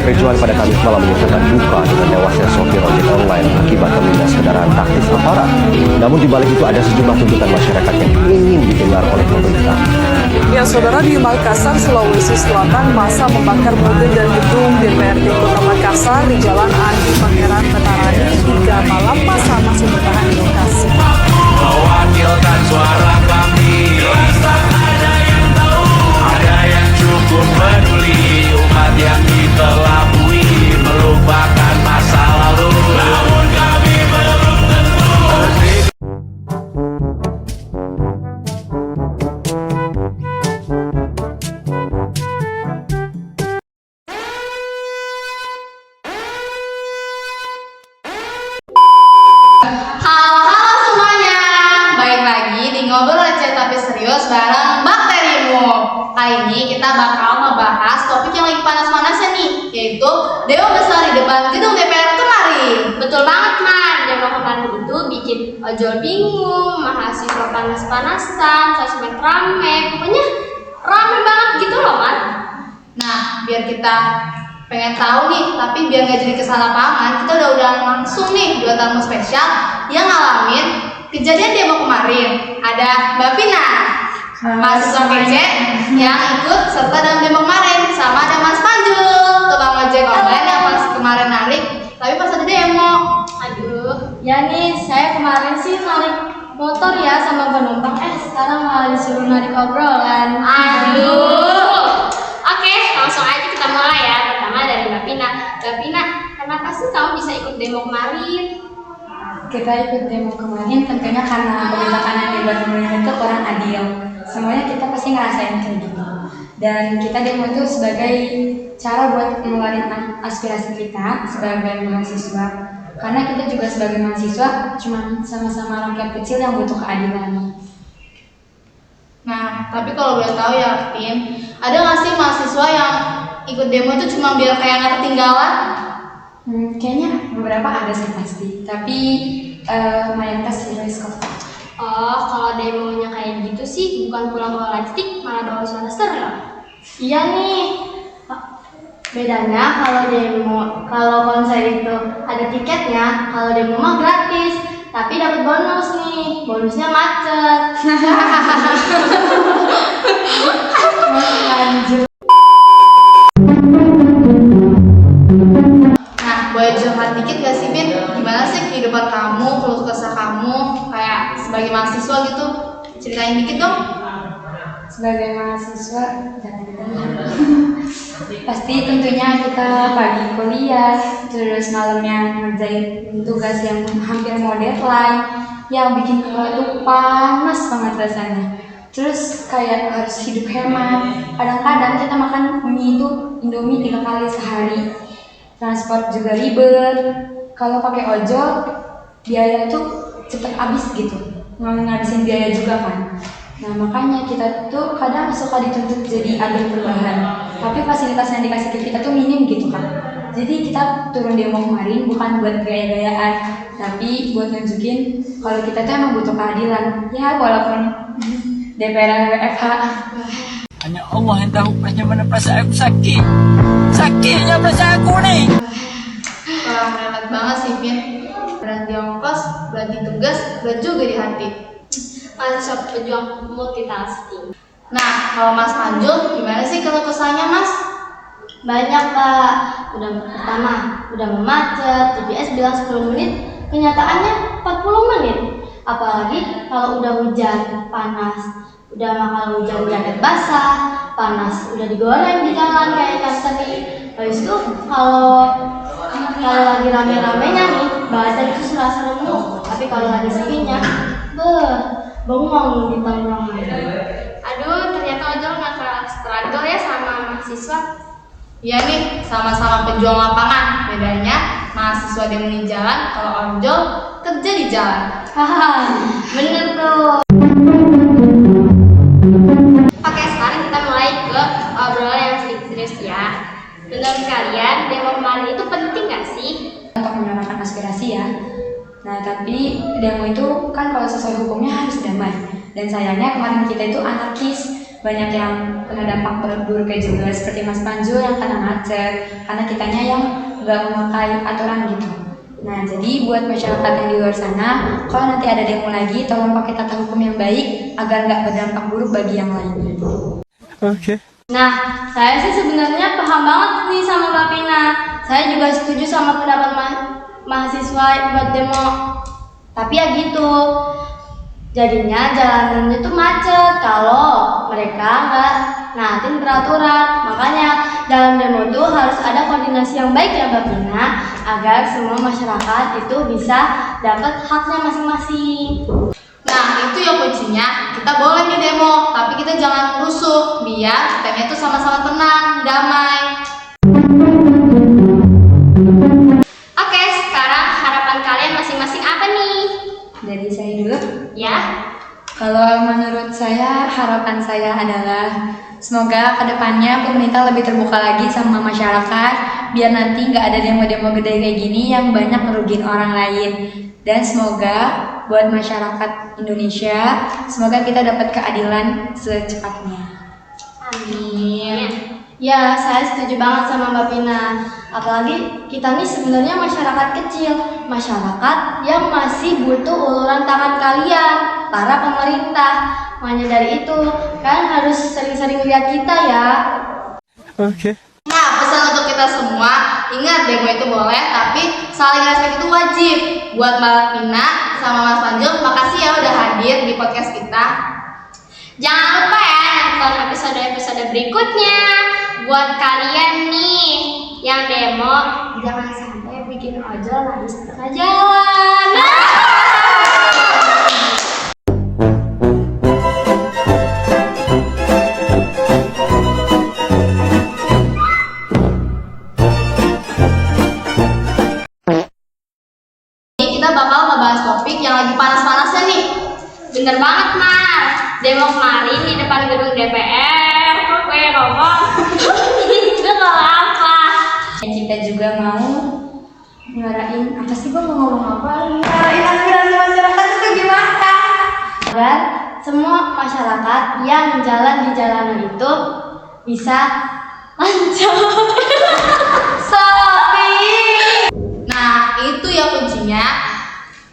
Kericuhan pada Kamis malam menyatakan duka dengan tewasnya sopir ojek online akibat melindas kendaraan taktis aparat. Namun di balik itu ada sejumlah tuntutan masyarakat yang ingin didengar oleh pemerintah. Ya, saudara, di Makassar, Sulawesi Selatan, massa membakar mobil dan gedung DPRD Kota Makassar di Jalan Andi Pangeran Petarani hingga malam. Massa masih bertahan di lokasi. Mewakilkan suara kami, ada yang tahu, ada yang cukup peduli, umat yang dikelabui melupakan masa lalu. Namun kami belum tentu. Halo semuanya, balik lagi di Ngobrol Receh Tapi Serius bareng Bakterimu. Kali ini kita bakal ngebahas topik yang lagi panas-panasnya nih, yaitu demo besar di depan gedung DPR kemarin. Betul banget, Man. Demo kemarin itu bikin ojol bingung, mahasiswa panas-panasan, sosmed rame, pokoknya rame banget gitu loh, Man. Nah, biar kita pengen tahu nih, tapi biar nggak jadi kesalahpahaman, kita udah langsung nih 2 tamu spesial yang ngalamin kejadian demo kemarin. Ada Mbak Vina, mahasiswa PC yang ikut serta dalam demo kemarin, sama ada Mas Panjul, tukang ojek online yang pas kemarin narik, tapi pas ada demo. Aduh, ya nih, saya kemarin sih narik motor ya sama penumpang, sekarang malah disuruh narik obrolan. Aduh. Oke, langsung aja kita mulai ya. Pertama dari Mbak Pina. Mbak Pina, kenapa sih kamu bisa ikut demo kemarin? Kita ikut demo kemarin tentunya karena kebijakan yang dibuat pemerintah itu kurang adil. Semuanya kita pasti ngerasain kayak gitu. Dan kita demo itu sebagai cara buat ngeluarin aspirasi kita sebagai mahasiswa. Karena kita juga sebagai mahasiswa cuma sama-sama rakyat kecil yang butuh keadilan. Nah, tapi kalau boleh tahu ya, Pin, ada nggak sih mahasiswa yang ikut demo itu cuma biar kayak nggak ketinggalan? Kayaknya beberapa ada sih pasti, tapi mayoritas serius kok. Oh, kalau demonya kayak gitu sih bukan pulang bawa lightstick, malah bawa suara stereo. Iya nih. Bedanya kalau konser itu ada tiketnya, kalau demo mah gratis, tapi dapat bonus nih. Bonusnya macet. Nah, boleh curhat dikit gak sih, Bin? Gimana sih kehidupan kamu, keluh kesah kamu, kayak sebagai mahasiswa gitu? Ceritain dikit dong. Sebagai mahasiswa, pasti tentunya kita pagi kuliah, terus malamnya ngerjain tugas yang hampir mau deadline, yang bikin kepala tuh panas banget rasanya. Terus kayak harus hidup hemat. Kadang-kadang kita makan mie itu Indomie 3 kali sehari. Transport juga ribet. Kalau pakai ojol, biaya tuh cepet habis gitu. Ngabisin biaya juga kan. Nah, makanya kita tuh kadang suka dituntut jadi agen perubahan. Tapi fasilitas yang dikasih ke kita tuh minim gitu kan. Jadi kita turun demo kemarin bukan buat gaya-gayaan, tapi buat nunjukin kalau kita tuh emang butuh keadilan. Ya, walaupun DPR WFH. Hanya Allah yang tahu bagaimana perasaan aku sakit. Sakitnya perasaan aku nih. Wah, hebat banget sih, Pin. Berhenti ongkos, berhenti tugas, berat juga di hati. Mahasiswa pejuang multitasking. Nah, kalau Mas Panjul, gimana sih keluh kesahnya, Mas? Banyak, Kak. Udah memacet, GPS bilang 10 menit, kenyataannya 40 menit. Apalagi kalau udah hujan, panas. Udah makan hujan jaket basah, panas, udah digoreng di jalan kayak ikan teri. Habis itu kalau lagi rame-ramenya nih, badan itu serasa remuk. Tapi kalau lagi sepinya, bengong di tongkrongan. Aduh, ternyata ojol nggak kalah struggle ya sama mahasiswa. Iya nih, sama-sama pejuang lapangan. Bedanya mahasiswa demo di jalan, kalau ojol kerja di jalan. Haha, bener tuh. Oke, sekarang kita mulai ke obrolan yang sedikit serius ya. Menurut kalian, demo kemarin itu penting gak sih? Untuk menyuarakan aspirasi ya. Nah, tapi demo itu kan kalau sesuai hukumnya harus damai. Dan sayangnya kemarin kita itu anarkis, banyak yang kena dampak buruknya juga, seperti Mas Panju yang kena macet karena kitanya yang nggak memakai aturan gitu. Nah, jadi buat masyarakat yang di luar sana, kalau nanti ada demo lagi, tolong pakai tata hukum yang baik agar nggak berdampak buruk bagi yang lainnya. Nah, saya sih sebenarnya paham banget nih sama Mbak Pina. Saya juga setuju sama pendapat mahasiswa buat demo. Tapi ya gitu, jadinya jalanannya tuh macet kalau mereka nggak naatin peraturan. Makanya dalam demo tuh harus ada koordinasi yang baik ya Mbak Pina, agar semua masyarakat itu bisa dapat haknya masing-masing. Nah, itu ya kuncinya. Kita boleh nih demo, tapi kita jangan rusuh, biar kitanya itu sama-sama tenang, damai. Oke, sekarang harapan kalian masing-masing apa nih? Dari saya dulu. Ya, Kalau menurut saya, harapan saya adalah semoga kedepannya pemerintah lebih terbuka lagi sama masyarakat, biar nanti nggak ada demo-demo gede kayak gini yang banyak ngerugiin orang lain. Dan semoga buat masyarakat Indonesia, semoga kita dapat keadilan secepatnya. Amin. Ya, saya setuju banget sama Mbak Pina. Apalagi kita nih sebenarnya masyarakat kecil, masyarakat yang masih butuh uluran tangan kalian, para pemerintah. Makanya dari itu, kalian harus sering-sering lihat kita ya. nah pesan untuk kita semua, ingat demo itu boleh, tapi saling respect itu wajib. Buat Mbak Pina sama Mas Panju, makasih ya udah hadir di podcast kita. Jangan lupa ya nonton episode-episode berikutnya. Buat kalian nih yang demo, jangan sampai bikin ojol lagi setengah jalan. Ini kita bakal ngebahas topik yang lagi panas-panasnya nih. Bener banget, Mar. Demo kemarin di depan gedung DPR. Kok gue ngomong? Itu gak apa. Dan kita juga mau nyuarain, apa sih gue mau ngomong apa? Nyuarain aspirasi masyarakat itu gimana? Agar semua masyarakat yang jalan di jalanan itu bisa lancar. Nah, itu ya kuncinya.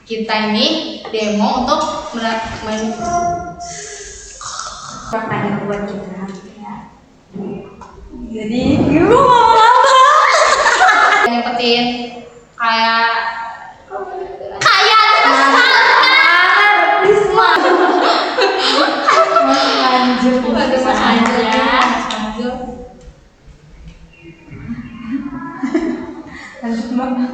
Kita ini demo untuk Pertanyaan buat kita. Jadi, gue mau ngomong apa? nyepetin kayak Lanjut. Mas Panju ya, Mas Panju. Lanjut, Mbak.